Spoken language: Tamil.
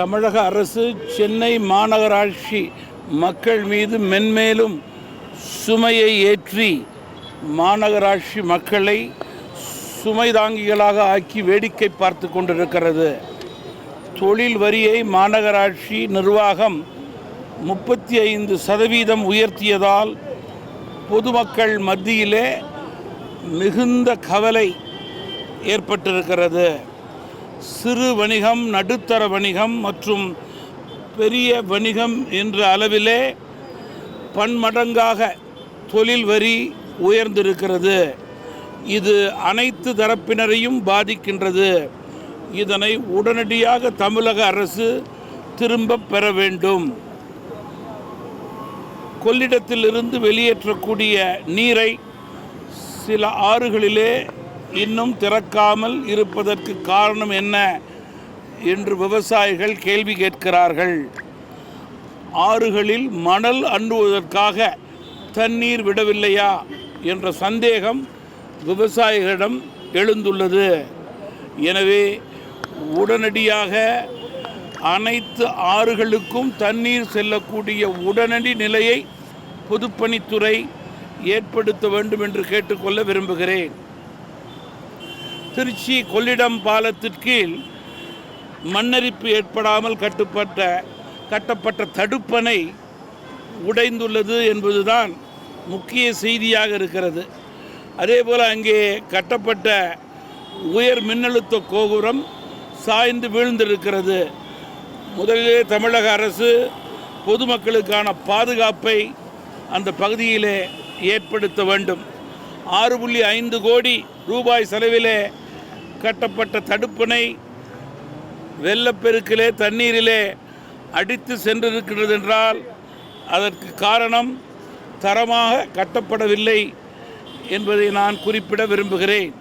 தமிழக அரசு சென்னை மாநகராட்சி மக்கள் மீது மென்மேலும் சுமையை ஏற்றி மாநகராட்சி மக்களை சுமை தாங்கிகளாக ஆக்கி வேடிக்கை பார்த்து கொண்டிருக்கிறது. தொழில் வரியை மாநகராட்சி நிர்வாகம் 35% உயர்த்தியதால் பொதுமக்கள் மத்தியிலே மிகுந்த கவலை ஏற்பட்டிருக்கிறது. சிறு வணிகம், நடுத்தர வணிகம் மற்றும் பெரிய வணிகம் என்ற அளவிலே பன்மடங்காக தொழில் வரி உயர்ந்திருக்கிறது. இது அனைத்து தரப்பினரையும் பாதிக்கின்றது. இதனை உடனடியாக தமிழக அரசு திரும்ப பெற வேண்டும். கொள்ளிடத்திலிருந்து வெளியேற்றக்கூடிய நீரை சில ஆறுகளிலே இன்னும் திறக்காமல் இருப்பதற்கு காரணம் என்ன என்று விவசாயிகள் கேள்வி கேட்கிறார்கள். ஆறுகளில் மணல் அள்ளுவதற்காக தண்ணீர் விடவில்லையா என்ற சந்தேகம் விவசாயிகளிடம் எழுந்துள்ளது. எனவே உடனடியாக அனைத்து ஆறுகளுக்கும் தண்ணீர் செல்லக்கூடிய உடனடி நிலையை பொதுப்பணித்துறை ஏற்படுத்த வேண்டும் என்று கேட்டுக்கொள்ள விரும்புகிறேன். திருச்சி கொள்ளிடம் பாலத்திற்கீழ் மண்ணரிப்பு ஏற்படாமல் கட்டப்பட்ட தடுப்பணை உடைந்துள்ளது என்பதுதான் முக்கிய செய்தியாக இருக்கிறது. அதேபோல் அங்கே கட்டப்பட்ட உயர் மின்னழுத்த கோபுரம் சாய்ந்து வீழ்ந்திருக்கிறது. முதலிலே தமிழக அரசு பொதுமக்களுக்கான பாதுகாப்பை அந்த பகுதியிலே ஏற்படுத்த வேண்டும். 6.5 கோடி ரூபாய் செலவிலே கட்டப்பட்ட தடுப்பணை வெள்ளப்பெருக்கிலே தண்ணீரிலே அடித்து சென்றிருக்கிறது என்றால் அதற்கு காரணம் தரமாக கட்டப்படவில்லை என்பதை நான் குறிப்பிட விரும்புகிறேன்.